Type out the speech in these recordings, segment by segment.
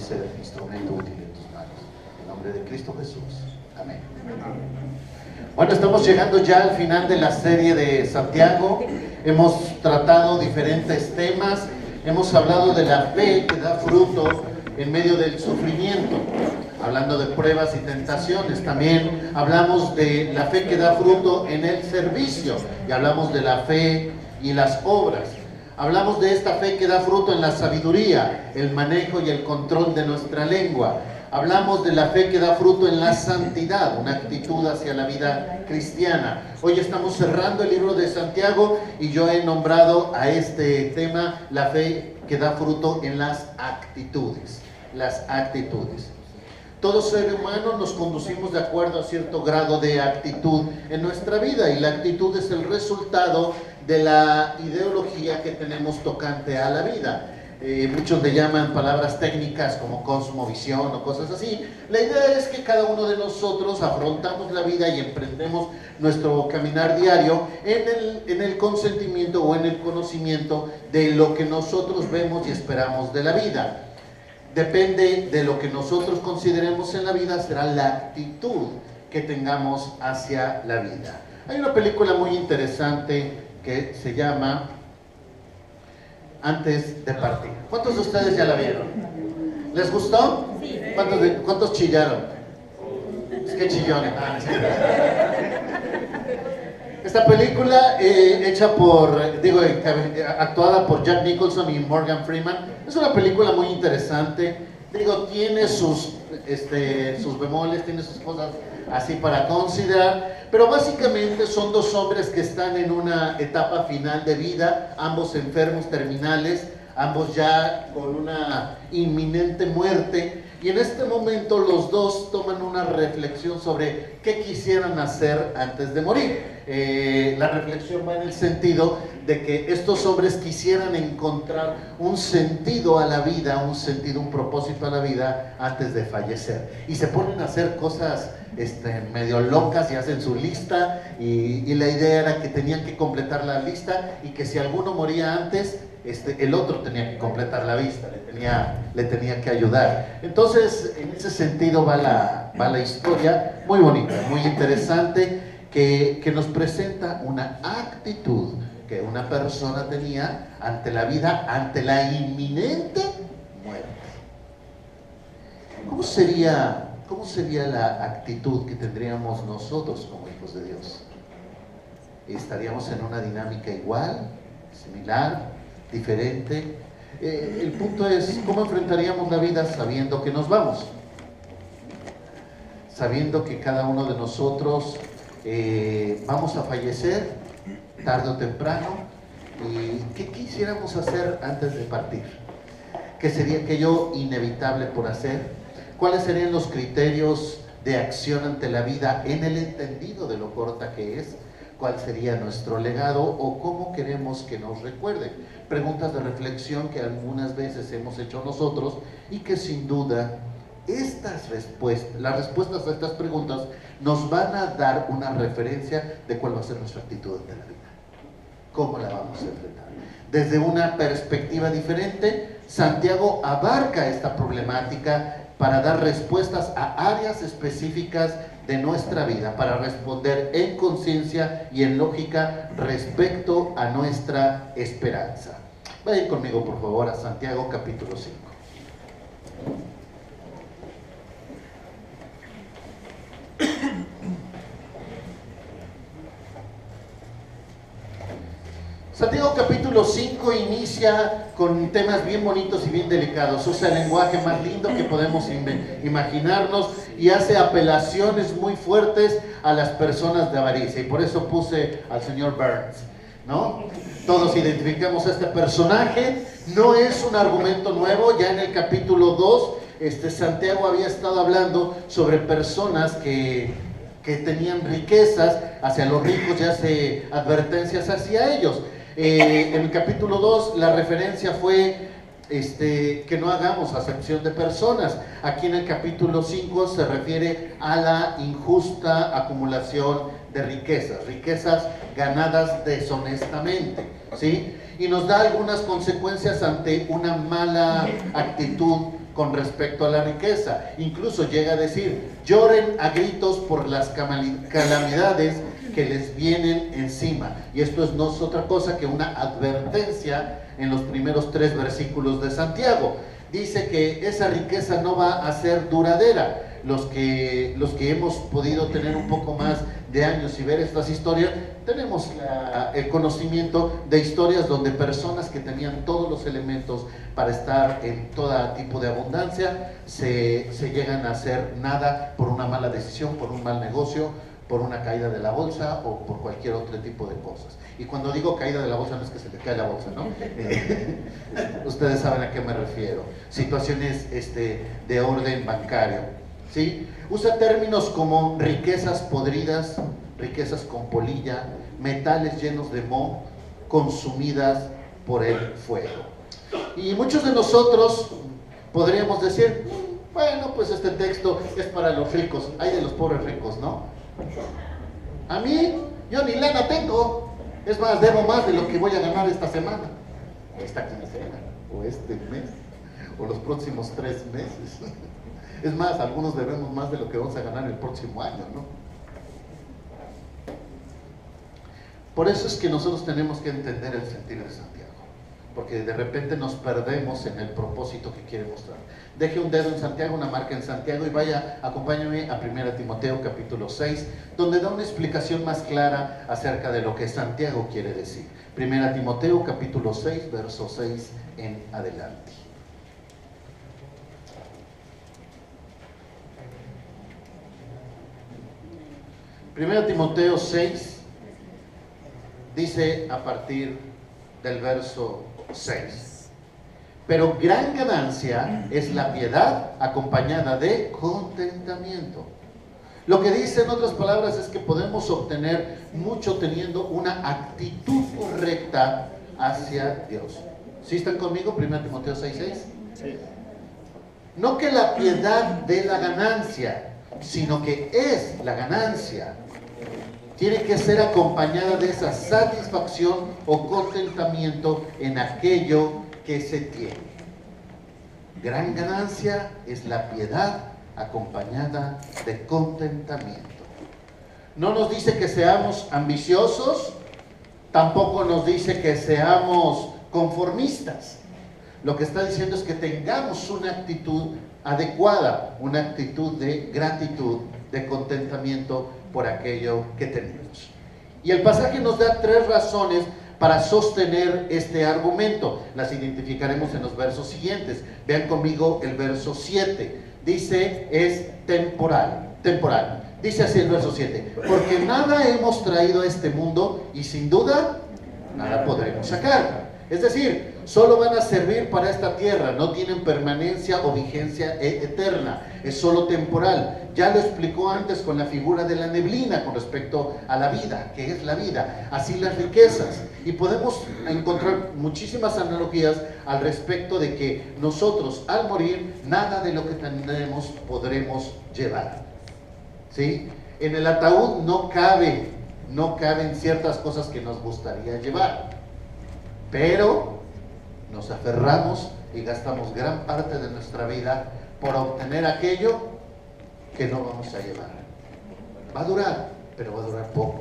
ser instrumento útil en tus manos. En nombre de Cristo Jesús. Amén. Bueno, estamos llegando ya al final de la serie de Santiago. Hemos tratado diferentes temas. Hemos hablado de la fe que da fruto en medio del sufrimiento, hablando de pruebas y tentaciones. También hablamos de la fe que da fruto en el servicio y hablamos de la fe y las obras. Hablamos de esta fe que da fruto en la sabiduría, el manejo y el control de nuestra lengua. Hablamos de la fe que da fruto en la santidad, una actitud hacia la vida cristiana. Hoy estamos cerrando el libro de Santiago y yo he nombrado a este tema la fe que da fruto en las actitudes. Las actitudes. Todo ser humano nos conducimos de acuerdo a cierto grado de actitud en nuestra vida, y la actitud es el resultado de la ideología que tenemos tocante a la vida. Muchos le llaman palabras técnicas como cosmovisión o cosas así. La idea es que cada uno de nosotros afrontamos la vida y emprendemos nuestro caminar diario en el consentimiento o en el conocimiento de lo que nosotros vemos y esperamos de la vida. Depende de lo que nosotros consideremos en la vida, será la actitud que tengamos hacia la vida. Hay una película muy interesante que se llama Antes de partir. ¿Cuántos de ustedes ya la vieron? ¿Les gustó? Sí. ¿Cuántos chillaron? Es que chillones. Esta película actuada por Jack Nicholson y Morgan Freeman, es una película muy interesante. Tiene sus bemoles, tiene sus cosas así para considerar, pero básicamente son dos hombres que están en una etapa final de vida, ambos enfermos terminales, ambos ya con una inminente muerte, y en este momento los dos toman una reflexión sobre qué quisieran hacer antes de morir. La reflexión va en el sentido de que estos hombres quisieran encontrar un sentido a la vida, un propósito a la vida antes de fallecer, y se ponen a hacer cosas medio locas y hacen su lista, y la idea era que tenían que completar la lista, y que si alguno moría antes, el otro tenía que completar la lista, le tenía que ayudar. Entonces, en ese sentido va la historia, muy bonita, muy interesante, que nos presenta una actitud que una persona tenía ante la vida, ante la inminente muerte. ¿Cómo sería la actitud que tendríamos nosotros como hijos de Dios? ¿Estaríamos en una dinámica igual, similar, diferente? El punto es, ¿cómo enfrentaríamos la vida sabiendo que nos vamos? Sabiendo que cada uno de nosotros vamos a fallecer tarde o temprano, y ¿qué quisiéramos hacer antes de partir? ¿Qué sería aquello inevitable por hacer? ¿Cuáles serían los criterios de acción ante la vida en el entendido de lo corta que es? ¿Cuál sería nuestro legado o cómo queremos que nos recuerden? Preguntas de reflexión que algunas veces hemos hecho nosotros, y que sin duda las respuestas a estas preguntas nos van a dar una referencia de cuál va a ser nuestra actitud ante la vida. ¿Cómo la vamos a enfrentar? Desde una perspectiva diferente, Santiago abarca esta problemática para dar respuestas a áreas específicas de nuestra vida, para responder en conciencia y en lógica respecto a nuestra esperanza. Vayan conmigo, por favor, a Santiago capítulo 5. Santiago capítulo 5 inicia con temas bien bonitos y bien delicados. Usa el lenguaje más lindo que podemos imaginarnos, y hace apelaciones muy fuertes a las personas de avaricia, y por eso puse al señor Burns, ¿no? Todos identificamos a este personaje. No es un argumento nuevo. Ya en el capítulo 2 Santiago había estado hablando sobre personas que tenían riquezas, hacia los ricos, y hace advertencias hacia ellos. En el capítulo 2 la referencia fue que no hagamos acepción de personas. Aquí en el capítulo 5 se refiere a la injusta acumulación de riquezas ganadas deshonestamente, ¿sí? Y nos da algunas consecuencias ante una mala actitud con respecto a la riqueza. Incluso llega a decir, lloren a gritos por las calamidades que les vienen encima. Y esto no es otra cosa que una advertencia en los primeros 3 versículos de Santiago. Dice que esa riqueza no va a ser duradera. Los que hemos podido tener un poco más de años y ver estas historias, tenemos el conocimiento de historias donde personas que tenían todos los elementos para estar en todo tipo de abundancia, se llegan a hacer nada por una mala decisión, por un mal negocio, por una caída de la bolsa o por cualquier otro tipo de cosas. Y cuando digo caída de la bolsa, no es que se le cae la bolsa, ¿no? Ustedes saben a qué me refiero. Situaciones de orden bancario, ¿sí? Usa términos como riquezas podridas, riquezas con polilla, metales llenos de moho, consumidas por el fuego. Y muchos de nosotros podríamos decir, bueno, pues este texto es para los ricos, hay de los pobres ricos, ¿no? A mí, yo ni lana tengo, es más, debo más de lo que voy a ganar esta semana, esta quincena, o este mes, o los próximos 3 meses. Es más, algunos debemos más de lo que vamos a ganar el próximo año, ¿no? Por eso es que nosotros tenemos que entender el sentir de Santiago, porque de repente nos perdemos en el propósito que quiere mostrar. Deje un dedo en Santiago, una marca en Santiago y vaya, acompáñame a 1 Timoteo capítulo 6, donde da una explicación más clara acerca de lo que Santiago quiere decir. 1 Timoteo capítulo 6, verso 6 en adelante. Primera Timoteo 6 dice a partir del verso 6: pero gran ganancia es la piedad acompañada de contentamiento. Lo que dice en otras palabras es que podemos obtener mucho teniendo una actitud correcta hacia Dios. ¿Sí están conmigo? 1 Timoteo 6:6. Sí. No que la piedad dé la ganancia, sino que es la ganancia. Tiene que ser acompañada de esa satisfacción o contentamiento en aquello que se tiene. Gran ganancia es la piedad acompañada de contentamiento. No nos dice que seamos ambiciosos, tampoco nos dice que seamos conformistas. Lo que está diciendo es que tengamos una actitud adecuada, una actitud de gratitud, de contentamiento por aquello que tenemos. Y el pasaje nos da 3 razones para sostener este argumento. Las identificaremos en los versos siguientes. Vean conmigo el verso 7. Dice, es temporal. Dice así el verso 7: porque nada hemos traído a este mundo y sin duda nada podremos sacar. Es decir, solo van a servir para esta tierra, no tienen permanencia o vigencia eterna, es solo temporal. Ya lo explicó antes con la figura de la neblina con respecto a la vida, que es la vida, así las riquezas. Y podemos encontrar muchísimas analogías al respecto de que nosotros al morir, nada de lo que tendremos podremos llevar, ¿sí? En el ataúd no caben ciertas cosas que nos gustaría llevar, pero nos aferramos y gastamos gran parte de nuestra vida por obtener aquello que no vamos a llevar. Va a durar, pero va a durar poco.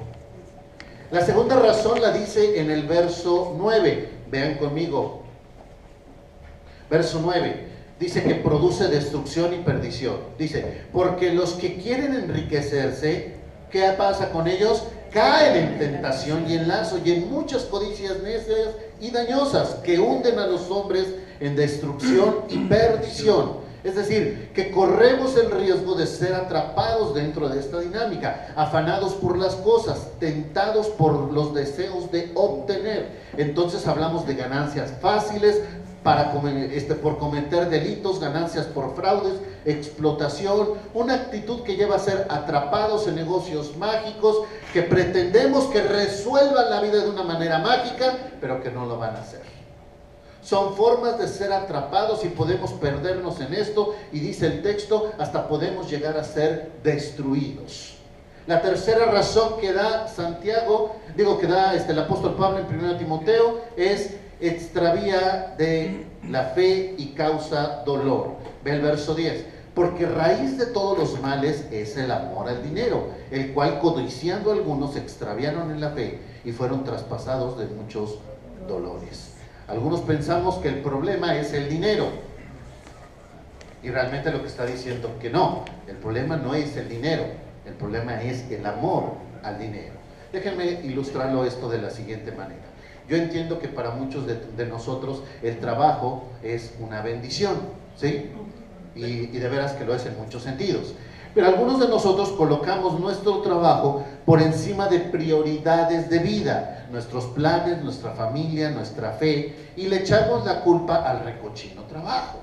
La segunda razón la dice en el verso 9. Vean conmigo. Verso 9. Dice que produce destrucción y perdición. Dice, porque los que quieren enriquecerse, ¿qué pasa con ellos? Caen en tentación y en lazo y en muchas codicias necias y dañosas que hunden a los hombres en destrucción y perdición. Es decir, que corremos el riesgo de ser atrapados dentro de esta dinámica, afanados por las cosas, tentados por los deseos de obtener. Entonces hablamos de ganancias fáciles por cometer delitos, ganancias por fraudes, explotación, una actitud que lleva a ser atrapados en negocios mágicos que pretendemos que resuelvan la vida de una manera mágica, pero que no lo van a hacer. Son formas de ser atrapados y podemos perdernos en esto, y dice el texto, hasta podemos llegar a ser destruidos. La tercera razón que da Santiago, que da el apóstol Pablo en 1 Timoteo es extravía de la fe y causa dolor. Ve el verso 10. Porque raíz de todos los males es el amor al dinero, el cual codiciando algunos se extraviaron en la fe y fueron traspasados de muchos dolores. Algunos pensamos que el problema es el dinero, y realmente lo que está diciendo que no, el problema no es el dinero, el problema es el amor al dinero. Déjenme ilustrarlo esto de la siguiente manera. Yo entiendo que para muchos de nosotros el trabajo es una bendición, ¿sí? Y de veras que lo es en muchos sentidos. Pero algunos de nosotros colocamos nuestro trabajo por encima de prioridades de vida, nuestros planes, nuestra familia, nuestra fe, y le echamos la culpa al recochino trabajo.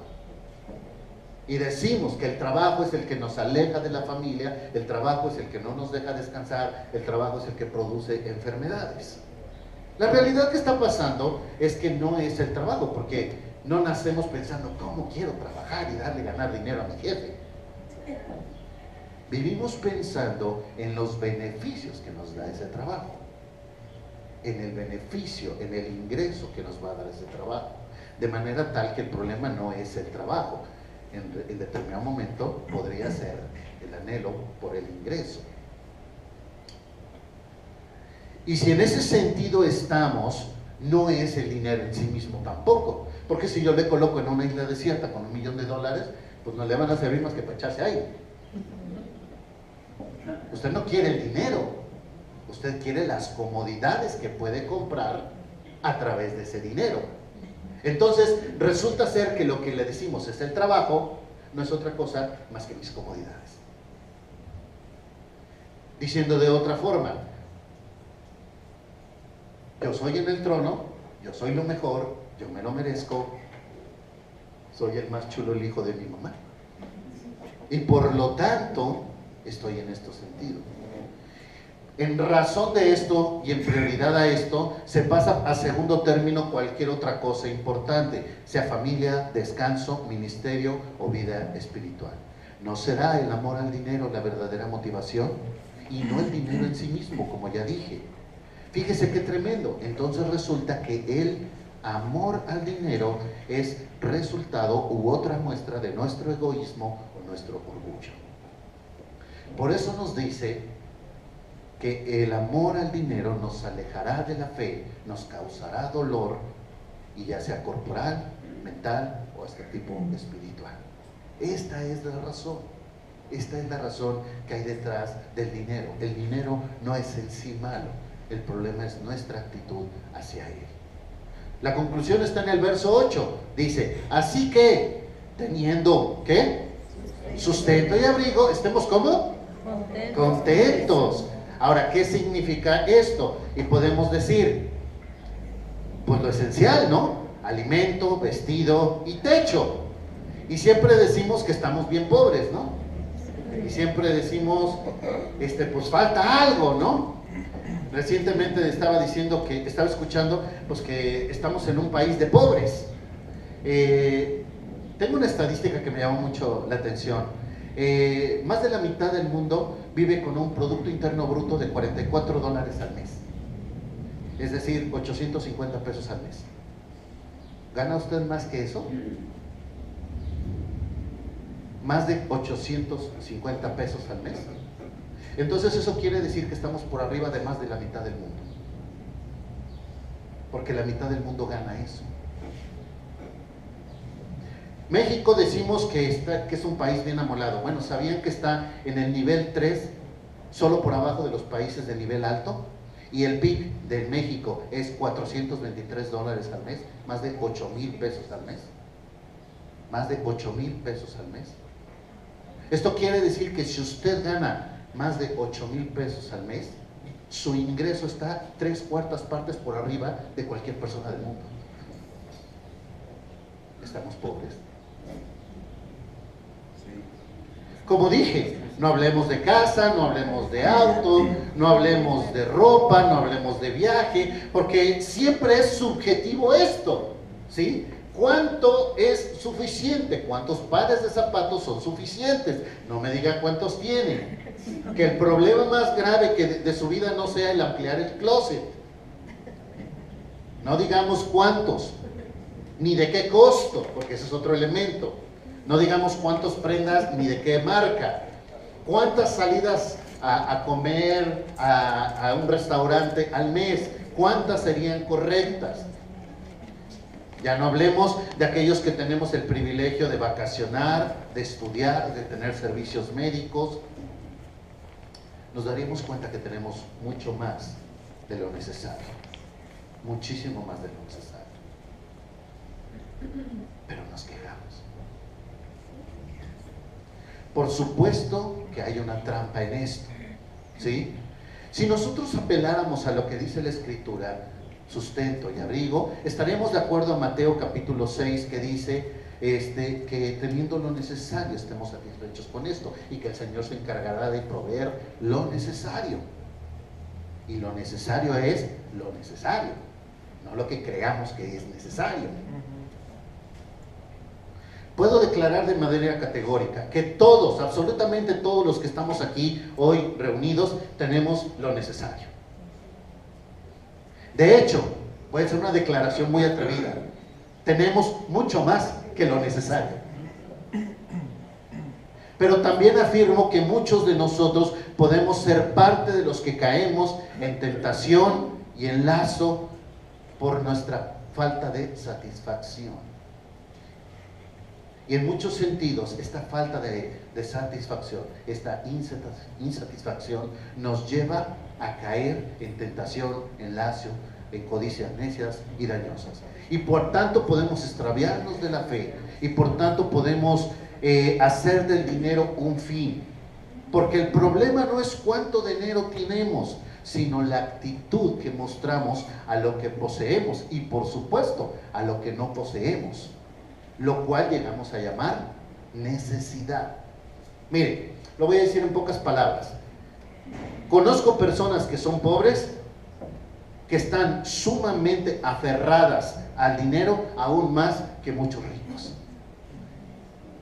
Y decimos que el trabajo es el que nos aleja de la familia, el trabajo es el que no nos deja descansar, el trabajo es el que produce enfermedades. La realidad que está pasando es que no es el trabajo, porque no nacemos pensando, ¿cómo quiero trabajar y darle ganar dinero a mi jefe? Vivimos pensando en los beneficios que nos da ese trabajo, en el beneficio, en el ingreso que nos va a dar ese trabajo, de manera tal que el problema no es el trabajo. En determinado momento podría ser el anhelo por el ingreso. Y si en ese sentido estamos, no es el dinero en sí mismo tampoco, porque si yo le coloco en una isla desierta con $1 millón, pues no le van a servir más que para echarse ahí. Usted no quiere el dinero, usted quiere las comodidades que puede comprar a través de ese dinero. Entonces resulta ser que lo que le decimos es el trabajo, no es otra cosa más que mis comodidades. Diciendo de otra forma, yo soy en el trono, yo soy lo mejor, yo me lo merezco, soy el más chulo, el hijo de mi mamá. Y por lo tanto, estoy en estos sentidos. En razón de esto y en prioridad a esto, se pasa a segundo término cualquier otra cosa importante, sea familia, descanso, ministerio o vida espiritual. ¿No será el amor al dinero la verdadera motivación? Y no el dinero en sí mismo, como ya dije. Fíjese qué tremendo. Entonces resulta que el amor al dinero es resultado u otra muestra de nuestro egoísmo o nuestro orgullo. Por eso nos dice que el amor al dinero nos alejará de la fe, nos causará dolor, y ya sea corporal, mental o hasta tipo espiritual. Esta es la razón. Esta es la razón que hay detrás del dinero. El dinero no es en sí malo, el problema es nuestra actitud hacia él. La conclusión está en el verso 8. Dice, así que teniendo, ¿qué? Sustento y abrigo, ¿estemos cómo? Contentos. Ahora, ¿qué significa esto? Y podemos decir, pues lo esencial, ¿no? Alimento, vestido y techo. Y siempre decimos que estamos bien pobres, ¿no? Y siempre decimos, pues falta algo, ¿no? Recientemente estaba escuchando, pues que estamos en un país de pobres. Tengo una estadística que me llamó mucho la atención. Más de la mitad del mundo vive con un Producto Interno Bruto de $44 al mes. Es decir, 850 pesos al mes. ¿Gana usted más que eso? Más de 850 pesos al mes. Entonces eso quiere decir que estamos por arriba de más de la mitad del mundo, porque la mitad del mundo gana eso. México decimos que es un país bien amolado. Bueno, ¿sabían que está en el nivel 3, solo por abajo de los países de nivel alto? Y el PIB de México es $423 al mes, más de 8,000 pesos al mes. Más de 8,000 pesos al mes. Esto quiere decir que si usted gana más de 8,000 pesos al mes, su ingreso está 3/4 partes por arriba de cualquier persona del mundo. Estamos pobres. Como dije, no hablemos de casa, no hablemos de auto, no hablemos de ropa, no hablemos de viaje, porque siempre es subjetivo esto, ¿sí? ¿Cuánto es suficiente? ¿Cuántos pares de zapatos son suficientes? No me diga cuántos tiene. Que el problema más grave de su vida no sea el ampliar el closet. No digamos cuántos, ni de qué costo, porque ese es otro elemento. No digamos cuántas prendas, ni de qué marca. Cuántas salidas a comer a un restaurante al mes, cuántas serían correctas. Ya no hablemos de aquellos que tenemos el privilegio de vacacionar, de estudiar, de tener servicios médicos. Nos daríamos cuenta que tenemos mucho más de lo necesario, muchísimo más de lo necesario. Pero nos quejamos. Por supuesto que hay una trampa en esto, ¿sí? Si nosotros apeláramos a lo que dice la Escritura, sustento y abrigo, estaríamos de acuerdo a Mateo capítulo 6, que dice que teniendo lo necesario estemos satisfechos con esto, y que el Señor se encargará de proveer lo necesario. Y lo necesario es lo necesario, no lo que creamos que es necesario. Puedo declarar de manera categórica que todos, absolutamente todos los que estamos aquí hoy reunidos, tenemos lo necesario. De hecho, puede ser una declaración muy atrevida, tenemos mucho más que lo necesario. Pero también afirmo que muchos de nosotros podemos ser parte de los que caemos en tentación y en lazo por nuestra falta de satisfacción. Y en muchos sentidos, esta falta de satisfacción, esta insatisfacción nos lleva a caer en tentación, en lazo, en codicias necias y dañosas. Y por tanto podemos extraviarnos de la fe, y por tanto podemos hacer del dinero un fin. Porque el problema no es cuánto dinero tenemos, sino la actitud que mostramos a lo que poseemos y, por supuesto, a lo que no poseemos, lo cual llegamos a llamar necesidad. Mire, lo voy a decir en pocas palabras. Conozco personas que son pobres, que están sumamente aferradas al dinero, aún más que muchos ricos.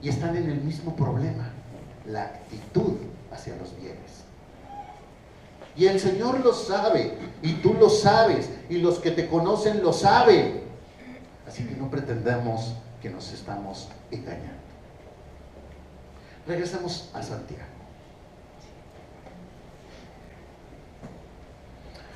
Y están en el mismo problema, la actitud hacia los bienes. Y el Señor lo sabe, y tú lo sabes, y los que te conocen lo saben. Así que no pretendamos que nos estamos engañando. Regresemos a Santiago.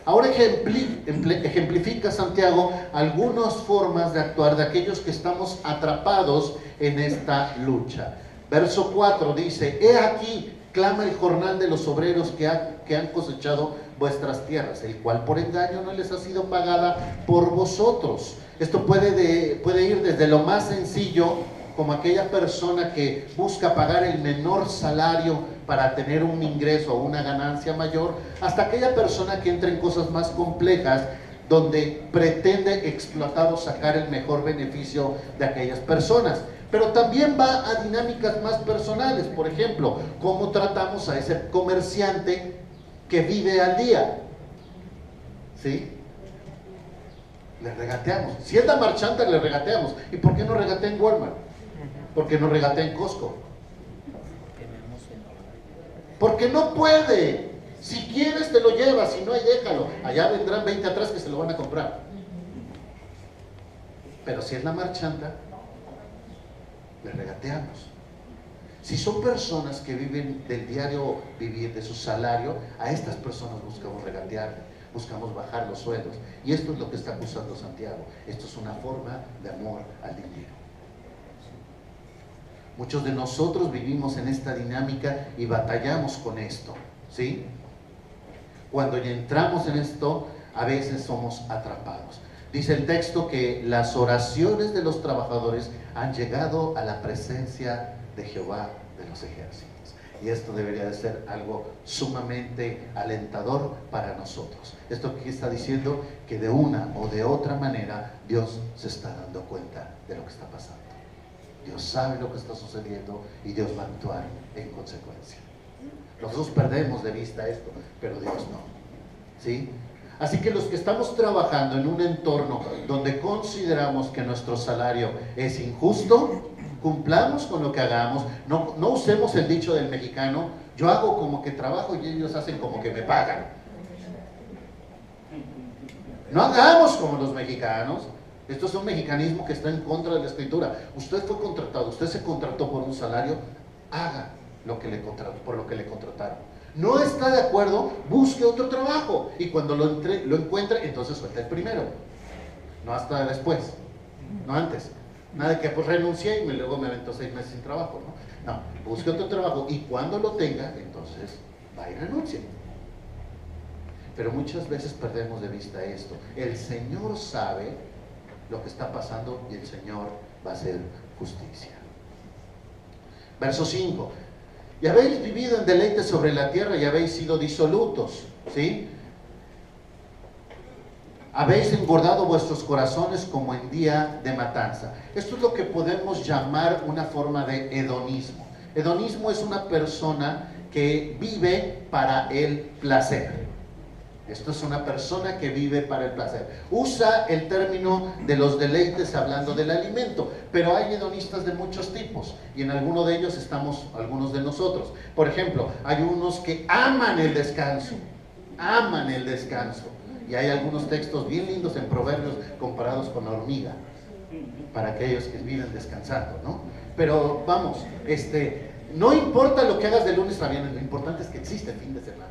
Ahora ejemplifica Santiago algunas formas de actuar de aquellos que estamos atrapados en esta lucha. Verso 4 dice: He aquí, clama el jornal de los obreros que han cosechado vuestras tierras, el cual por engaño no les ha sido pagada por vosotros. Esto puede ir desde lo más sencillo, como aquella persona que busca pagar el menor salario para tener un ingreso o una ganancia mayor, hasta aquella persona que entra en cosas más complejas, donde pretende explotar o sacar el mejor beneficio de aquellas personas. Pero también va a dinámicas más personales. Por ejemplo, cómo tratamos a ese comerciante que vive al día, ¿sí? Le regateamos. Si es la marchanta, le regateamos. ¿Y por qué no regatea en Walmart? ¿Por qué no regatea en Costco? Porque no puede. Si quieres te lo llevas, si no, ahí déjalo. Allá vendrán 20 atrás que se lo van a comprar. Pero si es la marchanta, le regateamos. Si son personas que viven del diario vivir, de su salario, a estas personas buscamos regatear, buscamos bajar los sueldos. Y esto es lo que está acusando Santiago. Esto es una forma de amor al dinero. Muchos de nosotros vivimos en esta dinámica y batallamos con esto, ¿sí? Cuando ya entramos en esto, a veces somos atrapados. Dice el texto que las oraciones de los trabajadores han llegado a la presencia de Jehová de los ejércitos. Y esto debería de ser algo sumamente alentador para nosotros. Esto que está diciendo que de una o de otra manera Dios se está dando cuenta de lo que está pasando. Dios sabe lo que está sucediendo y Dios va a actuar en consecuencia. Nosotros perdemos de vista esto, pero Dios no, ¿sí? Así que los que estamos trabajando en un entorno donde consideramos que nuestro salario es injusto, cumplamos con lo que hagamos. No usemos el dicho del mexicano: yo hago como que trabajo y ellos hacen como que me pagan. No hagamos como los mexicanos. Esto es un mexicanismo que está en contra de la Escritura. Usted fue contratado, usted se contrató por un salario, haga lo que le contrató, por lo que le contrataron. No está de acuerdo, busque otro trabajo y cuando lo encuentre, entonces suelta el primero. No hasta después, no antes. Nada de que pues renuncié y luego me aventó 6 meses sin trabajo, ¿no? No, busque otro trabajo y cuando lo tenga, entonces va y renuncie. Pero muchas veces perdemos de vista esto. El Señor sabe lo que está pasando y el Señor va a hacer justicia. Verso 5. Y habéis vivido en deleite sobre la tierra y habéis sido disolutos, ¿sí? Habéis engordado vuestros corazones como en día de matanza. Esto es lo que podemos llamar una forma de hedonismo. Hedonismo es una persona que vive para el placer. Esto es una persona que vive para el placer. Usa el término de los deleites hablando del alimento, pero hay hedonistas de muchos tipos y en alguno de ellos estamos algunos de nosotros. Por ejemplo, hay unos que aman el descanso, y hay algunos textos bien lindos en Proverbios comparados con la hormiga, para aquellos que viven descansando, ¿no? Pero vamos, no importa lo que hagas de lunes a viernes, lo importante es que existe el fin de semana.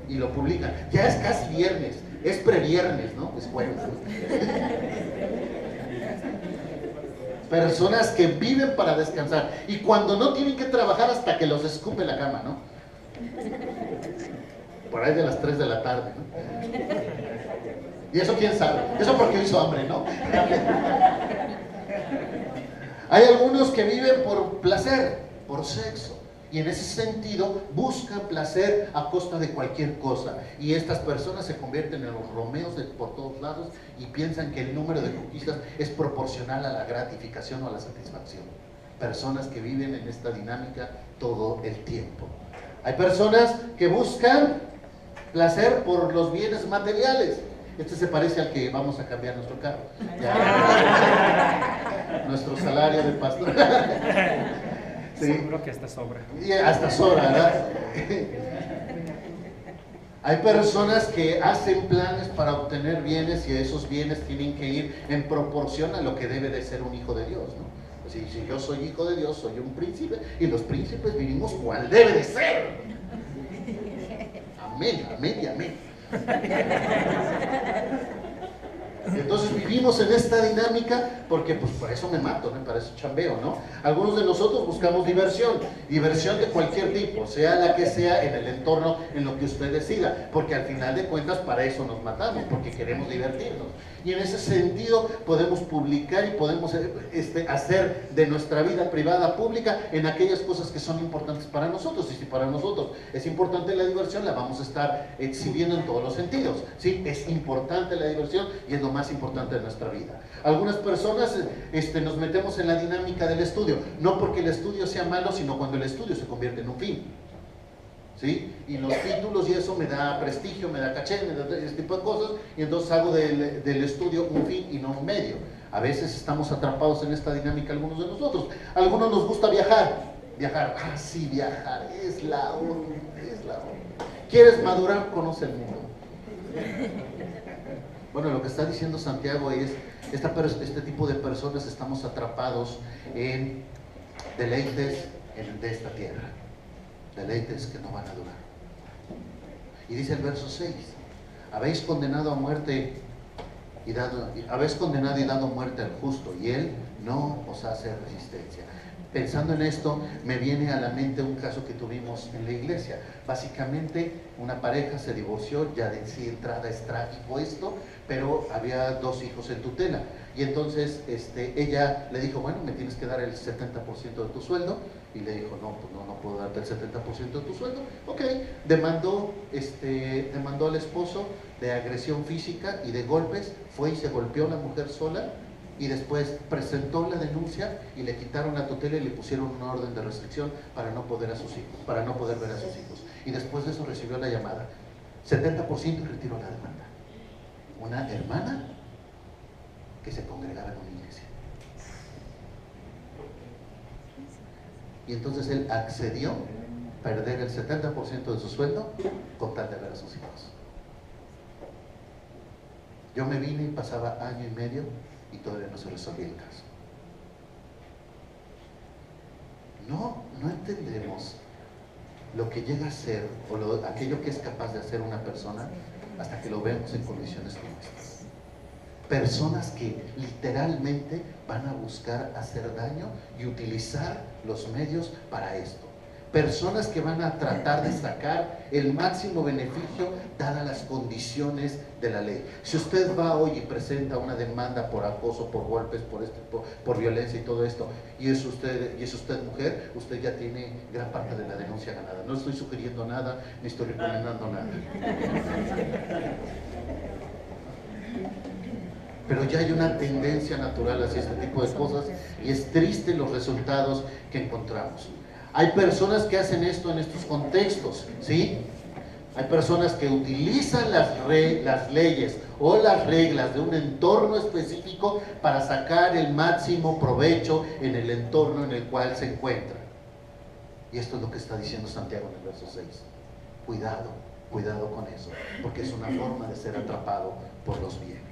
Y lo publican, ya es casi viernes, es previernes, ¿no? Es jueves, ¿no? Personas que viven para descansar y cuando no tienen que trabajar hasta que los escupe la cama, ¿no? Por ahí de las 3 de la tarde, ¿no? Y eso quién sabe, eso porque hizo hambre, ¿no? Hay algunos que viven por placer, por sexo. Y en ese sentido buscan placer a costa de cualquier cosa. Y estas personas se convierten en los Romeos por todos lados y piensan que el número de conquistas es proporcional a la gratificación o a la satisfacción. Personas que viven en esta dinámica todo el tiempo. Hay personas que buscan placer por los bienes materiales. Este se parece al que vamos a cambiar nuestro carro. Ya, nuestro salario de pastor. Sí. Seguro que hasta sobra. Y hasta sobra, ¿verdad? Hay personas que hacen planes para obtener bienes y esos bienes tienen que ir en proporción a lo que debe de ser un hijo de Dios, ¿no? Si yo soy hijo de Dios, soy un príncipe y los príncipes vivimos cual debe de ser. Amén, amén y amén. Entonces vivimos en esta dinámica porque pues por eso me mato, ¿no? Para eso chambeo, ¿no? Algunos de nosotros buscamos diversión de cualquier tipo, sea la que sea, en el entorno, en lo que usted decida, porque al final de cuentas para eso nos matamos, porque queremos divertirnos. Y en ese sentido podemos publicar y podemos hacer de nuestra vida privada pública en aquellas cosas que son importantes para nosotros. Y si para nosotros es importante la diversión, la vamos a estar exhibiendo en todos los sentidos, ¿sí? Es importante la diversión y es lo más importante de nuestra vida. Algunas personas nos metemos en la dinámica del estudio, no porque el estudio sea malo, sino cuando el estudio se convierte en un fin. ¿Sí? Y los títulos y eso me da prestigio, me da caché, me da ese tipo de cosas, y entonces hago del estudio un fin y no un medio. A veces estamos atrapados en esta dinámica algunos de nosotros. A algunos nos gusta viajar, sí, viajar, es la onda. ¿Quieres madurar? Conoce el mundo. Bueno, lo que está diciendo Santiago es, este tipo de personas estamos atrapados en deleites de esta tierra. Deleites que no van a durar. Y dice el verso 6, habéis condenado a muerte habéis condenado y dado muerte al justo, y él no os hace resistencia. Pensando en esto, me viene a la mente un caso que tuvimos en la iglesia. Básicamente, una pareja se divorció, ya de sí entrada es trágico esto, pero había 2 hijos en tutela. Y entonces ella le dijo, bueno, me tienes que dar el 70% de tu sueldo. Y le dijo, no, pues no puedo darte el 70% de tu sueldo. Ok, demandó al esposo de agresión física y de golpes, fue y se golpeó a la mujer sola. Y después presentó la denuncia y le quitaron la tutela y le pusieron una orden de restricción para no poder ver a sus hijos. Y después de eso recibió la llamada, 70% y retiró la demanda. Una hermana que se congregaba en una iglesia. Y entonces él accedió a perder el 70% de su sueldo con tal de ver a sus hijos. Yo me vine y pasaba año y medio y todavía no se resolvía el caso. No entendemos lo que llega a ser o aquello que es capaz de hacer una persona hasta que lo vemos en condiciones como estas. Personas que literalmente van a buscar hacer daño y utilizar los medios para esto. Personas que van a tratar de sacar el máximo beneficio dadas las condiciones de la ley. Si usted va hoy y presenta una demanda por acoso, por golpes, por violencia y todo esto, y es usted mujer, usted ya tiene gran parte de la denuncia ganada. No estoy sugiriendo nada, ni estoy recomendando nada. Pero ya hay una tendencia natural hacia este tipo de cosas y es triste los resultados que encontramos. Hay personas que hacen esto en estos contextos, ¿sí? Hay personas que utilizan las leyes o las reglas de un entorno específico para sacar el máximo provecho en el entorno en el cual se encuentran. Y esto es lo que está diciendo Santiago en el verso 6. Cuidado con eso, porque es una forma de ser atrapado por los bienes.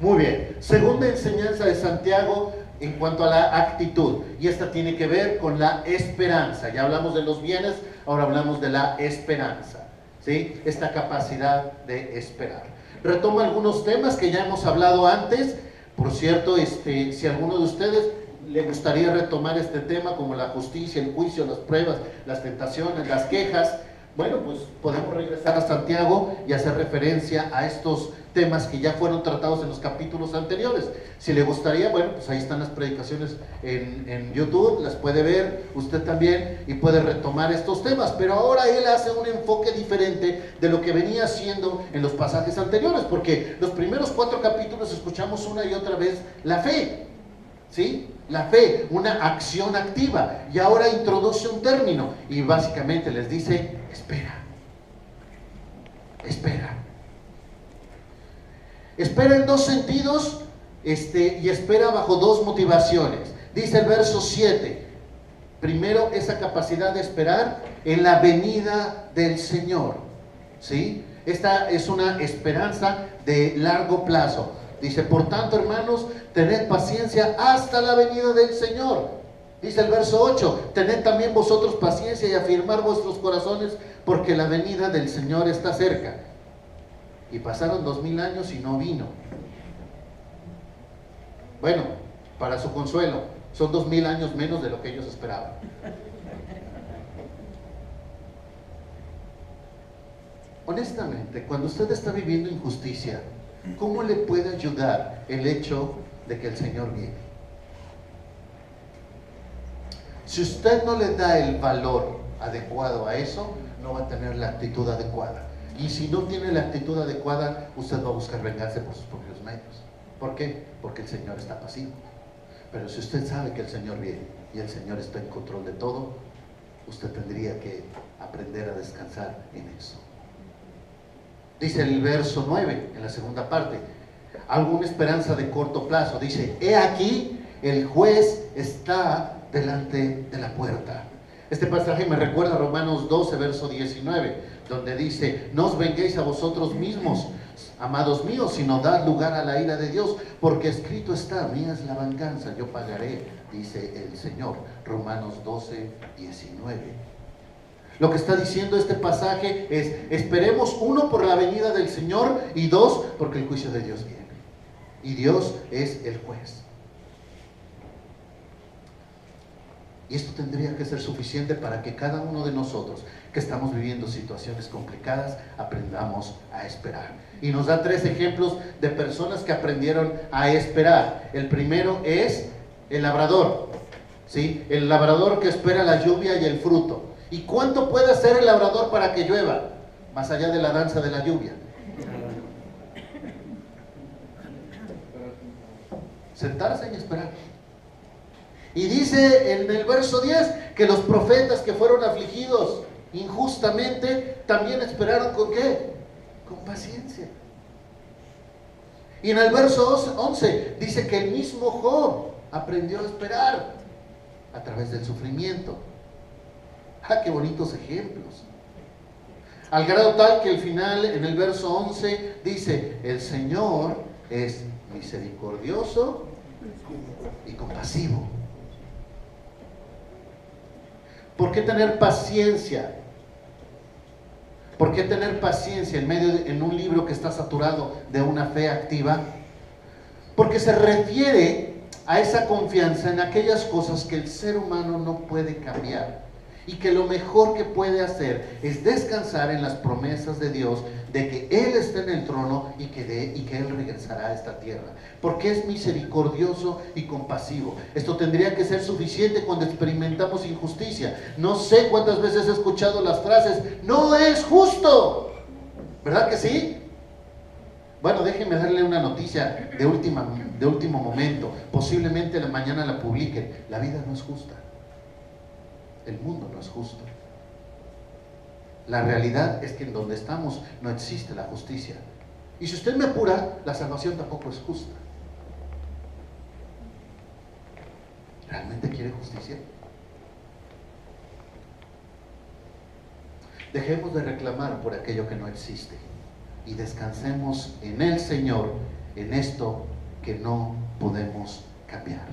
Muy bien, segunda enseñanza de Santiago en cuanto a la actitud, y esta tiene que ver con la esperanza. Ya hablamos de los bienes, ahora hablamos de la esperanza, ¿sí? Esta capacidad de esperar. Retomo algunos temas que ya hemos hablado antes. Por cierto, si a alguno de ustedes le gustaría retomar este tema, como la justicia, el juicio, las pruebas, las tentaciones, las quejas, bueno, pues podemos regresar a Santiago y hacer referencia a estos temas que ya fueron tratados en los capítulos anteriores. Si le gustaría, bueno, pues ahí están las predicaciones en YouTube, las puede ver usted también y puede retomar estos temas, pero ahora él hace un enfoque diferente de lo que venía haciendo en los pasajes anteriores, porque los primeros 4 capítulos escuchamos una y otra vez la fe, ¿sí? La fe, una acción activa, y ahora introduce un término y básicamente les dice: espera. Espera en 2 sentidos, y espera bajo 2 motivaciones. Dice el verso 7, primero, esa capacidad de esperar en la venida del Señor, ¿sí? Esta es una esperanza de largo plazo. Dice: por tanto, hermanos, tened paciencia hasta la venida del Señor. Dice el verso 8: tened también vosotros paciencia y afirmar vuestros corazones, porque la venida del Señor está cerca. Y pasaron 2000 años y no vino. Bueno, para su consuelo, son 2000 años menos de lo que ellos esperaban. Honestamente, cuando usted está viviendo injusticia, ¿cómo le puede ayudar el hecho de que el Señor viene? Si usted no le da el valor adecuado a eso, no va a tener la actitud adecuada. Y si no tiene la actitud adecuada, usted va a buscar vengarse por sus propios medios. ¿Por qué? Porque el Señor está pasivo. Pero si usted sabe que el Señor viene y el Señor está en control de todo, usted tendría que aprender a descansar en eso. Dice el verso 9, en la segunda parte, alguna esperanza de corto plazo. Dice: he aquí, el juez está delante de la puerta. Este pasaje me recuerda a Romanos 12, verso 19, donde dice: no os venguéis a vosotros mismos, amados míos, sino dad lugar a la ira de Dios, porque escrito está: mía es la venganza, yo pagaré, dice el Señor. Romanos 12, 19. Lo que está diciendo este pasaje es: esperemos, 1, por la venida del Señor, y 2, porque el juicio de Dios viene. Y Dios es el juez. Y esto tendría que ser suficiente para que cada uno de nosotros que estamos viviendo situaciones complicadas aprendamos a esperar. Y nos da 3 ejemplos de personas que aprendieron a esperar. El primero es el labrador, ¿sí? El labrador que espera la lluvia y el fruto. ¿Y cuánto puede hacer el labrador para que llueva? Más allá de la danza de la lluvia. Sentarse y esperar. Y dice en el verso 10 que los profetas que fueron afligidos injustamente también esperaron ¿con qué? Con paciencia. Y en el verso 11 dice que el mismo Job aprendió a esperar a través del sufrimiento. ¡Ah, qué bonitos ejemplos! Al grado tal que al final, en el verso 11, dice, el Señor es misericordioso y compasivo. ¿Por qué tener paciencia? ¿Por qué tener paciencia en un libro que está saturado de una fe activa? Porque se refiere a esa confianza en aquellas cosas que el ser humano no puede cambiar y que lo mejor que puede hacer es descansar en las promesas de Dios de que Él está en el trono y que Él regresará a esta tierra, porque es misericordioso y compasivo. Esto tendría que ser suficiente cuando experimentamos injusticia. No sé cuántas veces he escuchado las frases, no es justo, ¿verdad que sí? Bueno, déjenme darle una noticia de último momento, posiblemente mañana la publiquen. La vida no es justa, el mundo no es justo. La realidad es que en donde estamos no existe la justicia. Y si usted me apura, la salvación tampoco es justa. ¿Realmente quiere justicia? Dejemos de reclamar por aquello que no existe y descansemos en el Señor, en esto que no podemos cambiar.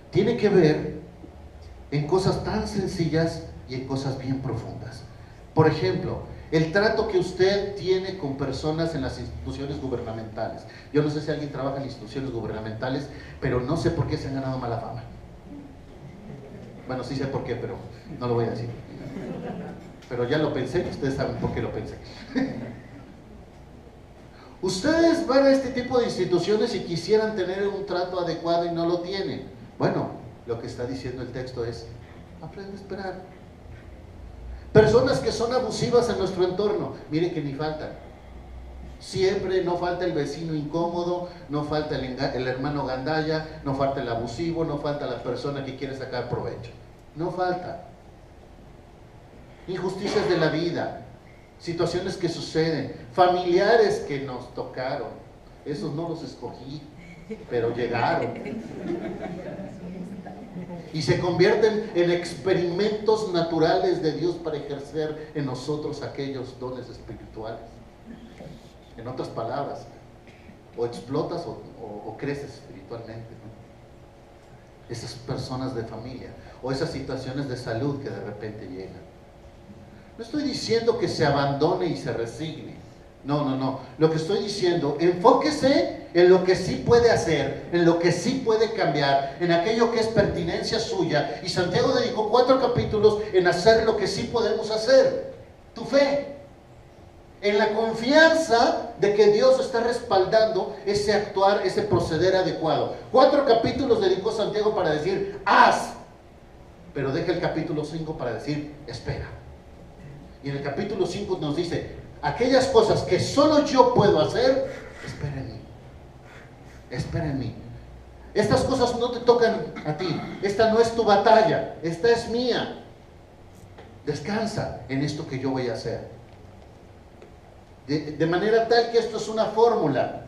Tiene que ver en cosas tan sencillas y en cosas bien profundas. Por ejemplo, el trato que usted tiene con personas en las instituciones gubernamentales. Yo no sé si alguien trabaja en instituciones gubernamentales, pero no sé por qué se han ganado mala fama. Bueno, sí sé por qué, pero no lo voy a decir. Pero ya lo pensé y ustedes saben por qué lo pensé. Ustedes van a este tipo de instituciones y quisieran tener un trato adecuado y no lo tienen. Bueno, lo que está diciendo el texto es, aprende a esperar. Personas que son abusivas en nuestro entorno, miren que ni faltan. Siempre no falta el vecino incómodo, no falta el hermano gandalla, no falta el abusivo, no falta la persona que quiere sacar provecho. No falta. Injusticias de la vida, situaciones que suceden, familiares que nos tocaron. Esos no los escogí, pero llegaron. Y se convierten en experimentos naturales de Dios para ejercer en nosotros aquellos dones espirituales. En otras palabras, o explotas o creces espiritualmente, ¿no? Esas personas de familia o esas situaciones de salud que de repente llegan. No estoy diciendo que se abandone y se resigne. No. Lo que estoy diciendo, enfóquese en lo que sí puede hacer, en lo que sí puede cambiar, en aquello que es pertinencia suya. Y Santiago dedicó 4 capítulos en hacer lo que sí podemos hacer. Tu fe. En la confianza de que Dios está respaldando ese actuar, ese proceder adecuado. 4 capítulos dedicó Santiago para decir, haz. Pero deja el capítulo 5 para decir, espera. Y en el capítulo 5 nos dice, aquellas cosas que solo yo puedo hacer, espera en mí. Espera en mí. Estas cosas no te tocan a ti. Esta no es tu batalla. Esta es mía. Descansa en esto que yo voy a hacer. De manera tal que esto es una fórmula.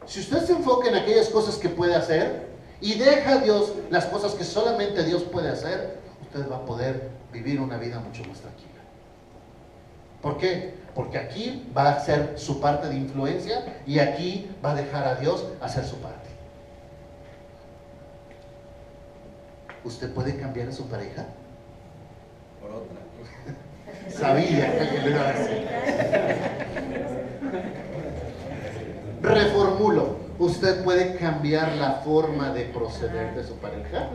Si usted se enfoca en aquellas cosas que puede hacer y deja a Dios las cosas que solamente Dios puede hacer, usted va a poder vivir una vida mucho más tranquila. ¿Por qué? Porque aquí va a hacer su parte de influencia y aquí va a dejar a Dios hacer su parte. ¿Usted puede cambiar a su pareja? Por otra. Sabía que alguien le iba a decir. Reformulo. ¿Usted puede cambiar la forma de proceder de su pareja?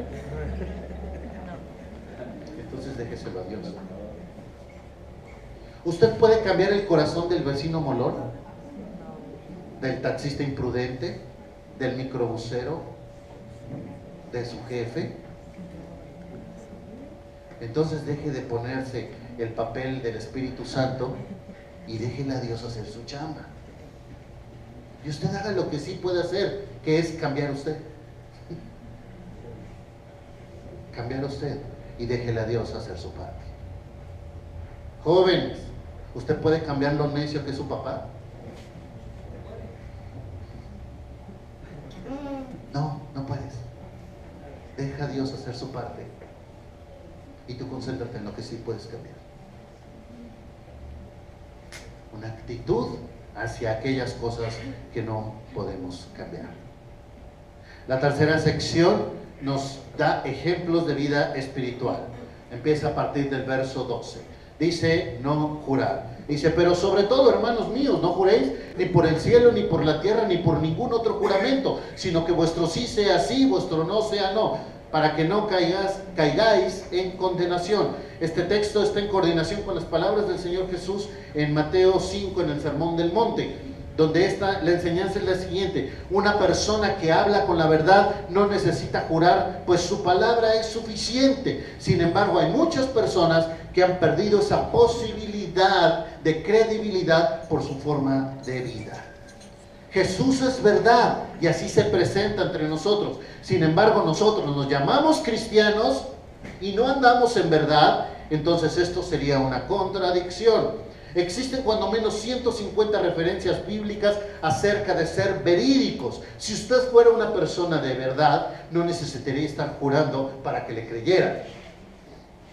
Entonces déjeselo a Dios. ¿Usted puede cambiar el corazón del vecino molón? ¿Del taxista imprudente? ¿Del microbusero? ¿De su jefe? Entonces deje de ponerse el papel del Espíritu Santo y déjele a Dios hacer su chamba. Y usted haga lo que sí puede hacer, que es cambiar usted. Cambiar usted y déjele a Dios hacer su parte. Jóvenes, ¿usted puede cambiar lo necio que es su papá? No, no puedes. Deja a Dios hacer su parte y tú concéntrate en lo que sí puedes cambiar. una actitud hacia aquellas cosas que no podemos cambiar. La tercera sección nos da ejemplos de vida espiritual. Empieza a partir del verso 12. Dice, no jurar. Dice, pero sobre todo, hermanos míos, no juréis ni por el cielo, ni por la tierra, ni por ningún otro juramento, sino que vuestro sí sea sí, vuestro no sea no, para que no caigáis en condenación. Este texto está en coordinación con las palabras del Señor Jesús en Mateo 5, en el Sermón del Monte, donde la enseñanza es la siguiente: una persona que habla con la verdad no necesita jurar, pues su palabra es suficiente. Sin embargo, hay muchas personas que han perdido esa posibilidad de credibilidad por su forma de vida. Jesús es verdad y así se presenta entre nosotros. Sin embargo, nosotros nos llamamos cristianos y no andamos en verdad. Entonces esto sería una contradicción. Existen cuando menos 150 referencias bíblicas acerca de ser verídicos. Si usted fuera una persona de verdad, no necesitaría estar jurando para que le creyeran.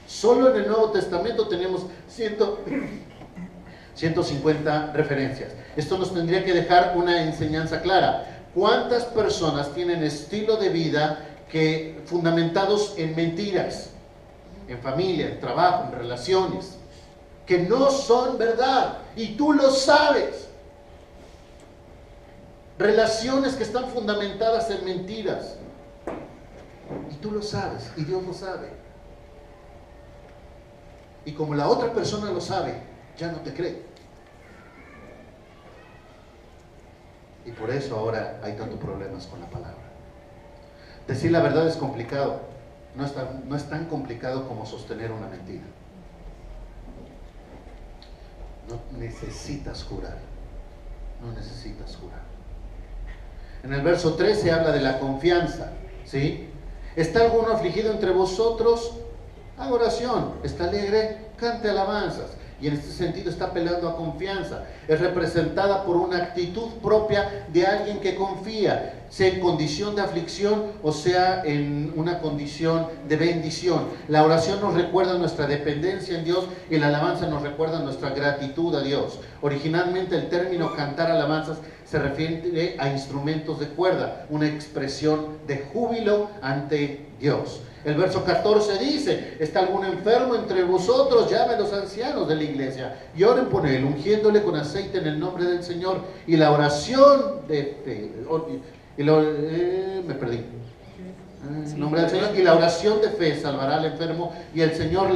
Solo en el Nuevo Testamento tenemos 150 referencias. Esto nos tendría que dejar una enseñanza clara. ¿Cuántas personas tienen estilo de vida que fundamentados en mentiras, en familia, en trabajo, en relaciones, que no son verdad y tú lo sabes? Relaciones que están fundamentadas en mentiras y tú lo sabes y Dios lo sabe. Y como la otra persona lo sabe, ya no te cree. Y por eso ahora hay tantos problemas con la palabra. Decir la verdad es complicado. No es tan complicado como sostener una mentira. No necesitas jurar. No necesitas jurar. En el verso 13 habla de la confianza, ¿sí? ¿Está alguno afligido entre vosotros? Haga oración. ¿Está alegre? Cante alabanzas. Y en este sentido está apelando a confianza. Es representada por una actitud propia de alguien que confía, sea en condición de aflicción o sea en una condición de bendición. La oración nos recuerda nuestra dependencia en Dios y la alabanza nos recuerda nuestra gratitud a Dios. Originalmente el término cantar alabanzas se refiere a instrumentos de cuerda, una expresión de júbilo ante Dios. El verso 14 dice, ¿está algún enfermo entre vosotros? Llame a los ancianos de la iglesia y oren por él, ungiéndole con aceite en el nombre del Señor. Y la oración de fe, me perdí. En nombre del Señor, y la oración de fe salvará al enfermo y el Señor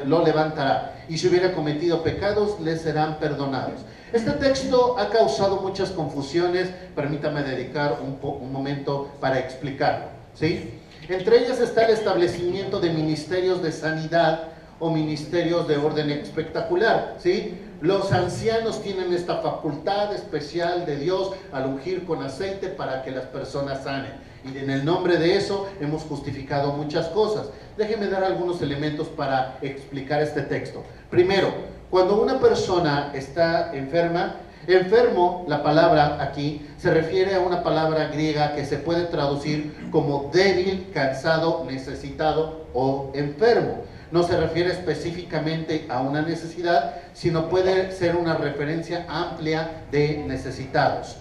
lo levantará. Y si hubiera cometido pecados, le serán perdonados. Este texto ha causado muchas confusiones. Permítame dedicar un momento para explicarlo, ¿sí? Entre ellas está el establecimiento de ministerios de sanidad o ministerios de orden espectacular, ¿sí? Los ancianos tienen esta facultad especial de Dios al ungir con aceite para que las personas sanen. Y en el nombre de eso hemos justificado muchas cosas. Déjenme dar algunos elementos para explicar este texto. Primero, cuando una persona está enferma, enfermo, la palabra aquí se refiere a una palabra griega que se puede traducir como débil, cansado, necesitado o enfermo. No se refiere específicamente a una necesidad, sino puede ser una referencia amplia de necesitados.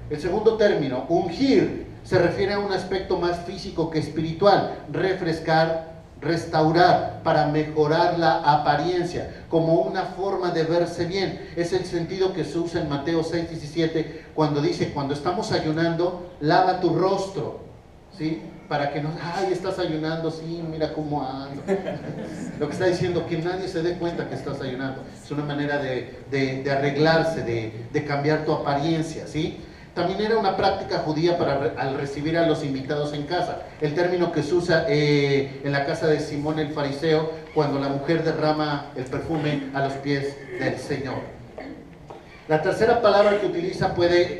El segundo término, ungir, se refiere a un aspecto más físico que espiritual: refrescar, restaurar, para mejorar la apariencia, como una forma de verse bien. Es el sentido que se usa en Mateo 6:17, cuando dice, cuando estamos ayunando, lava tu rostro, ¿sí? Para que no, ay, estás ayunando, sí, mira cómo ando. Lo que está diciendo, que nadie se dé cuenta que estás ayunando. Es una manera de arreglarse, de cambiar tu apariencia, ¿sí? También era una práctica judía al recibir a los invitados en casa. El término que se usa en la casa de Simón el fariseo, cuando la mujer derrama el perfume a los pies del Señor. La tercera palabra que utiliza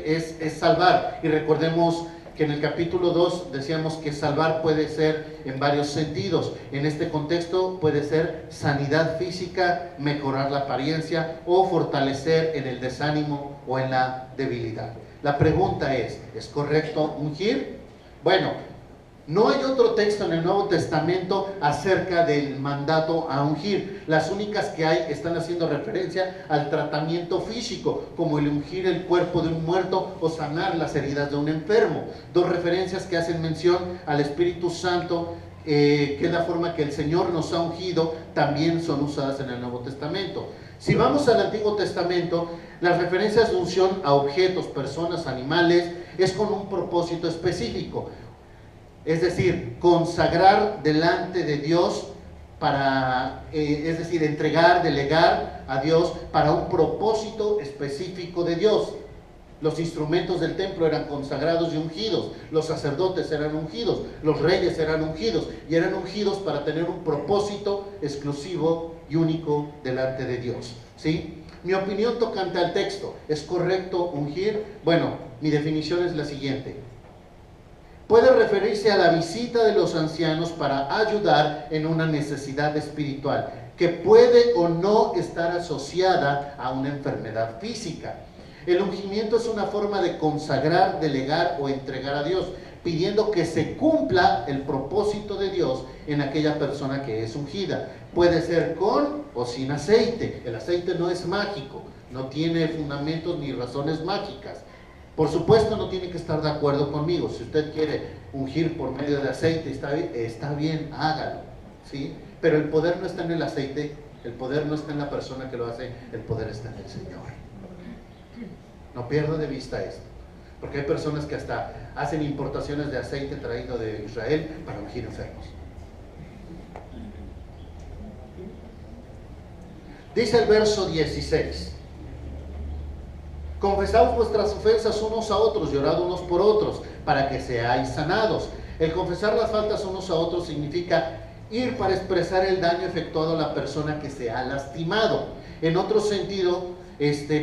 es salvar. Y recordemos que en el capítulo 2 decíamos que salvar puede ser en varios sentidos. En este contexto puede ser sanidad física, mejorar la apariencia o fortalecer en el desánimo o en la debilidad. La pregunta ¿es correcto ungir? Bueno, No hay otro texto en el Nuevo Testamento acerca del mandato a ungir. Las únicas que hay están haciendo referencia al tratamiento físico, como el ungir el cuerpo de un muerto o sanar las heridas de un enfermo. Dos referencias que hacen mención al Espíritu Santo, que es la forma que el Señor nos ha ungido, también son usadas en el Nuevo Testamento. Si vamos al Antiguo Testamento, las referencias de unción a objetos, personas, animales, es con un propósito específico. Es decir, consagrar delante de Dios es decir, entregar, delegar a Dios para un propósito específico de Dios. Los instrumentos del templo eran consagrados y ungidos, los sacerdotes eran ungidos, los reyes eran ungidos, y eran ungidos para tener un propósito exclusivo y único delante de Dios, ¿sí? Mi opinión tocante al texto, ¿es correcto ungir? Bueno, mi definición es la siguiente. Puede referirse a la visita de los ancianos para ayudar en una necesidad espiritual, que puede o no estar asociada a una enfermedad física. El ungimiento es una forma de consagrar, delegar o entregar a Dios, pidiendo que se cumpla el propósito de Dios en aquella persona que es ungida. Puede ser con o sin aceite. El aceite no es mágico, no tiene fundamentos ni razones mágicas. Por supuesto no tiene que estar de acuerdo conmigo. Si usted quiere ungir por medio de aceite, está bien, hágalo, ¿sí? Pero el poder no está en el aceite, el poder no está en la persona que lo hace, el poder está en el Señor. No pierda de vista esto, porque hay personas que hasta hacen importaciones de aceite traído de Israel para ungir enfermos. Dice el verso 16: confesaos vuestras ofensas unos a otros y orad unos por otros, para que seáis sanados. El confesar las faltas unos a otros significa ir para expresar el daño efectuado a la persona que se ha lastimado. En otro sentido,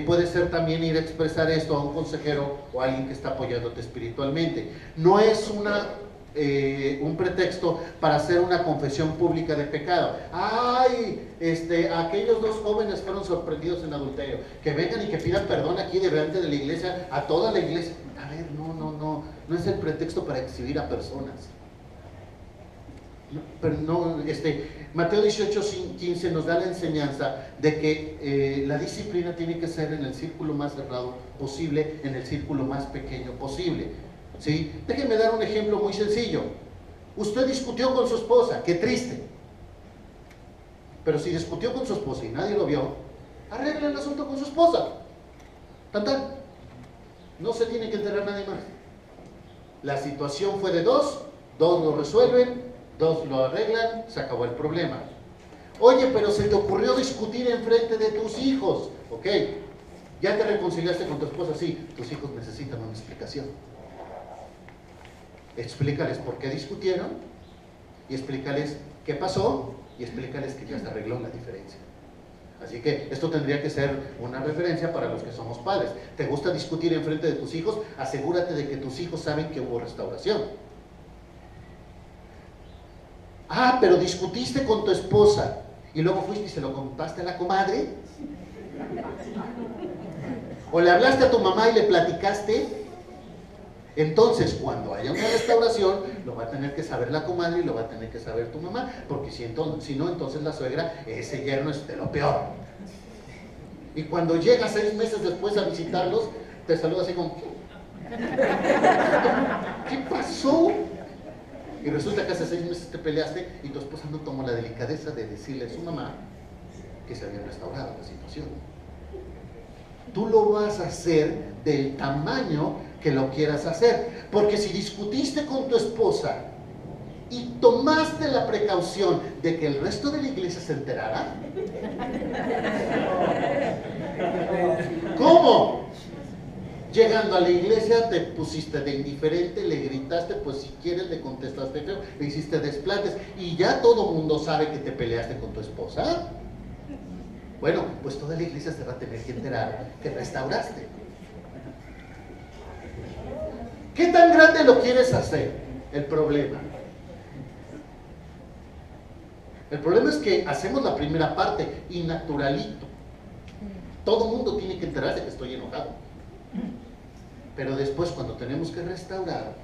puede ser también ir a expresar esto a un consejero o a alguien que está apoyándote espiritualmente. No es un pretexto para hacer una confesión pública de pecado. ¡Ay! Aquellos dos jóvenes fueron sorprendidos en adulterio. Que vengan y que pidan perdón aquí delante de la iglesia, a toda la iglesia. A ver, no es el pretexto para exhibir a personas. Pero no, Mateo 18:15 nos da la enseñanza de que la disciplina tiene que ser en el círculo más cerrado posible, en el círculo más pequeño posible, ¿sí? Déjenme dar un ejemplo muy sencillo. Usted discutió con su esposa, qué triste. Pero si discutió con su esposa y nadie lo vio, arregla el asunto con su esposa. Tan. No se tiene que enterar nadie más. La situación fue de dos lo resuelven, dos lo arreglan, se acabó el problema. Oye, pero se te ocurrió discutir enfrente de tus hijos. Ok, ya te reconciliaste con tu esposa, sí, tus hijos necesitan una explicación. Explícales por qué discutieron, y explícales qué pasó, y explícales que ya se arregló la diferencia. Así que esto tendría que ser una referencia para los que somos padres. ¿Te gusta discutir enfrente de tus hijos? Asegúrate de que tus hijos saben que hubo restauración. Ah, pero discutiste con tu esposa y luego fuiste y se lo contaste a la comadre. O le hablaste a tu mamá y le platicaste. Entonces, cuando haya una restauración, lo va a tener que saber la comadre y lo va a tener que saber tu mamá, porque si no, entonces la suegra, ese yerno es de lo peor. Y cuando llega 6 meses después a visitarlos, te saluda así como: ¿qué pasó? Y resulta que hace 6 meses te peleaste y tu esposa no tomó la delicadeza de decirle a su mamá que se había restaurado la situación. Tú lo vas a hacer del tamaño que lo quieras hacer, porque si discutiste con tu esposa y tomaste la precaución de que el resto de la iglesia se enterara, ¿cómo? Llegando a la iglesia te pusiste de indiferente, le gritaste, pues si quieres le contestaste feo, le hiciste desplantes y ya todo mundo sabe que te peleaste con tu esposa. Bueno, pues toda la iglesia se va a tener que enterar que restauraste. ¿Qué tan grande lo quieres hacer? El problema es que hacemos la primera parte y naturalito. Todo mundo tiene que enterarse que estoy enojado. Pero después, cuando tenemos que restaurar,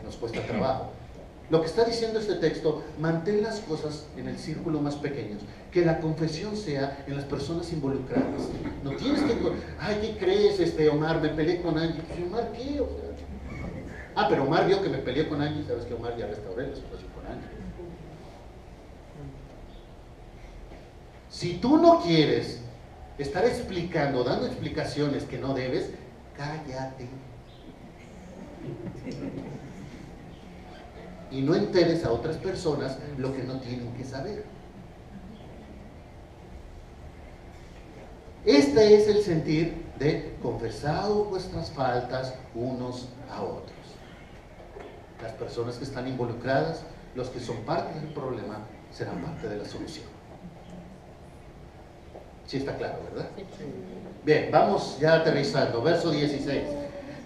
nos cuesta trabajo. Lo que está diciendo este texto, mantén las cosas en el círculo más pequeño, que la confesión sea en las personas involucradas. No tienes que, ay, ¿qué crees, Omar? Me peleé con Angie. Pues, ¿Omar qué? O sea, pero Omar vio que me peleé con Angie, sabes que Omar ya restauré la situación con Angie. Si tú no quieres estar explicando, dando explicaciones que no debes, cállate. Y no enteres a otras personas lo que no tienen que saber. Este es el sentir de confesaos vuestras faltas unos a otros. Las personas que están involucradas, los que son parte del problema, serán parte de la solución. Sí está claro, ¿verdad? Bien, vamos ya aterrizando. Verso 16.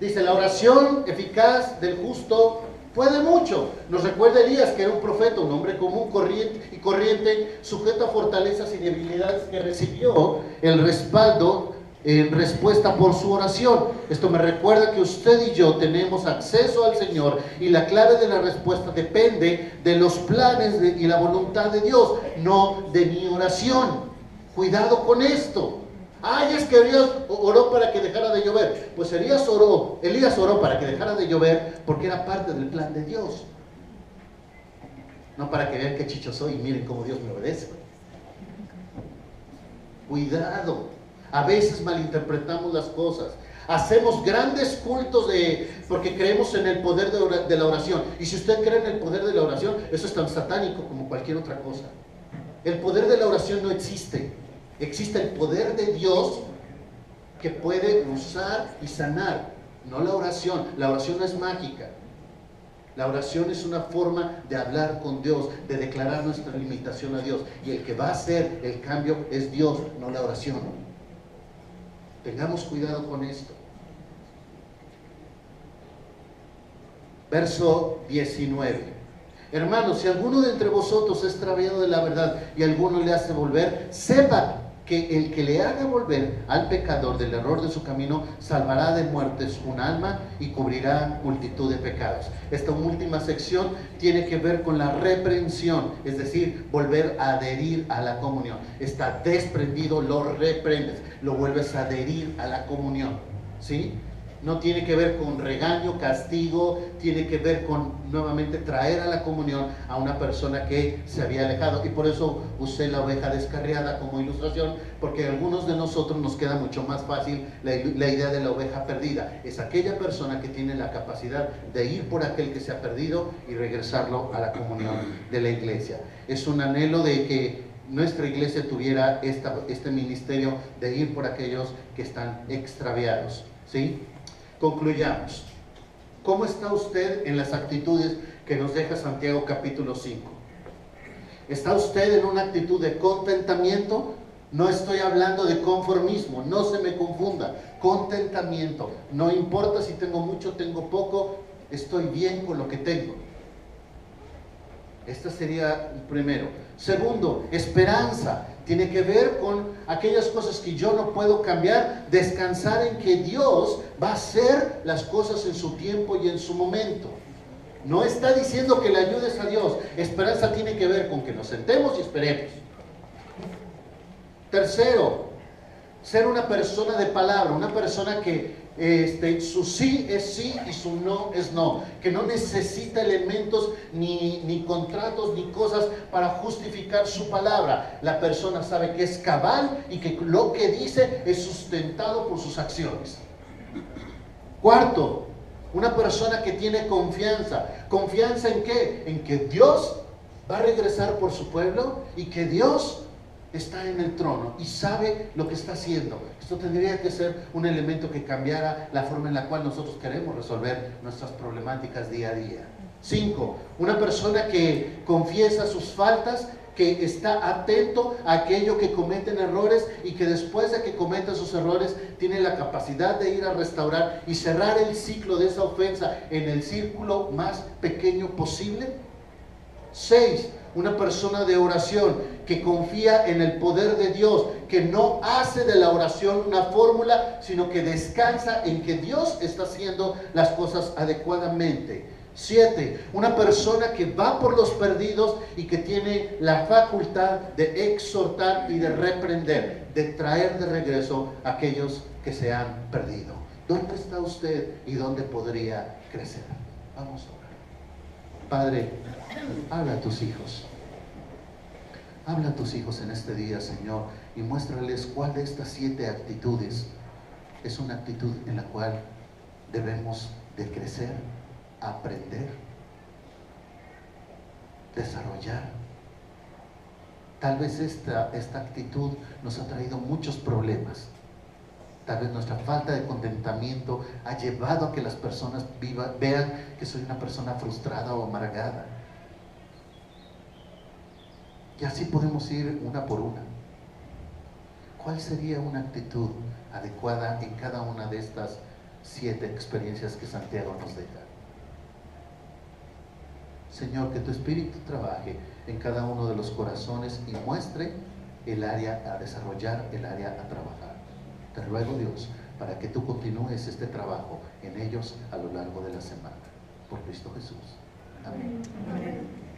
Dice, la oración eficaz del justo puede mucho. Nos recuerda Elías, que era un profeta, un hombre común, corriente, sujeto a fortalezas y debilidades, que recibió el respaldo en respuesta por su oración. Esto me recuerda que usted y yo tenemos acceso al Señor, y la clave de la respuesta depende de los planes y la voluntad de Dios, no de mi oración. Cuidado con esto. Ay, es que Elías oró para que dejara de llover. Pues Elías oró para que dejara de llover porque era parte del plan de Dios. No para que vean qué chicho soy y miren cómo Dios me obedece. Cuidado. A veces malinterpretamos las cosas. Hacemos grandes cultos porque creemos en el poder de la oración. Y si usted cree en el poder de la oración, eso es tan satánico como cualquier otra cosa. El poder de la oración no existe. Existe el poder de Dios que puede usar y sanar, no la oración. La oración no es mágica. La oración es una forma de hablar con Dios, de declarar nuestra limitación a Dios. Y el que va a hacer el cambio es Dios, no la oración. Tengamos cuidado con esto. Verso 19. Hermanos, si alguno de entre vosotros es extraviado de la verdad y alguno le hace volver, sepa que el que le haga volver al pecador del error de su camino, salvará de muertes un alma y cubrirá multitud de pecados. Esta última sección tiene que ver con la reprensión, es decir, volver a adherir a la comunión. Está desprendido, lo reprendes, lo vuelves a adherir a la comunión, ¿sí? No tiene que ver con regaño, castigo, tiene que ver con nuevamente traer a la comunión a una persona que se había alejado. Y por eso usé la oveja descarriada como ilustración, porque a algunos de nosotros nos queda mucho más fácil la idea de la oveja perdida. Es aquella persona que tiene la capacidad de ir por aquel que se ha perdido y regresarlo a la comunión de la iglesia. Es un anhelo de que nuestra iglesia tuviera este ministerio de ir por aquellos que están extraviados, ¿sí? Concluyamos. ¿Cómo está usted en las actitudes que nos deja Santiago capítulo 5? ¿Está usted en una actitud de contentamiento? No estoy hablando de conformismo, no se me confunda. Contentamiento. No importa si tengo mucho, tengo poco, estoy bien con lo que tengo. Este sería el primero. Segundo, esperanza. Tiene que ver con aquellas cosas que yo no puedo cambiar, descansar en que Dios va a hacer las cosas en su tiempo y en su momento. No está diciendo que le ayudes a Dios. Esperanza tiene que ver con que nos sentemos y esperemos. Tercero, ser una persona de palabra, una persona que su sí es sí y su no es no, que no necesita elementos ni contratos ni cosas para justificar su palabra. La persona sabe que es cabal y que lo que dice es sustentado por sus acciones. Cuarto, una persona que tiene confianza. ¿Confianza en qué? En que Dios va a regresar por su pueblo y que Dios está en el trono y sabe lo que está haciendo. Esto tendría que ser un elemento que cambiara la forma en la cual nosotros queremos resolver nuestras problemáticas día a día. 5. Una persona que confiesa sus faltas, que está atento a aquello que cometen errores y que después de que cometa sus errores tiene la capacidad de ir a restaurar y cerrar el ciclo de esa ofensa en el círculo más pequeño posible. 6. Una persona de oración que confía en el poder de Dios, que no hace de la oración una fórmula, sino que descansa en que Dios está haciendo las cosas adecuadamente. 7, una persona que va por los perdidos y que tiene la facultad de exhortar y de reprender, de traer de regreso a aquellos que se han perdido. ¿Dónde está usted y dónde podría crecer? Vamos a orar. Padre, habla a tus hijos. Habla a tus hijos en este día, Señor, y muéstrales cuál de estas 7 actitudes es una actitud en la cual debemos de crecer, aprender, desarrollar. Tal vez esta actitud nos ha traído muchos problemas. Tal vez nuestra falta de contentamiento ha llevado a que las personas vean que soy una persona frustrada o amargada. Y así podemos ir una por una. ¿Cuál sería una actitud adecuada en cada una de estas 7 experiencias que Santiago nos deja? Señor, que tu Espíritu trabaje en cada uno de los corazones y muestre el área a desarrollar, el área a trabajar. Te ruego, Dios, para que tú continúes este trabajo en ellos a lo largo de la semana. Por Cristo Jesús. Amén. Amén.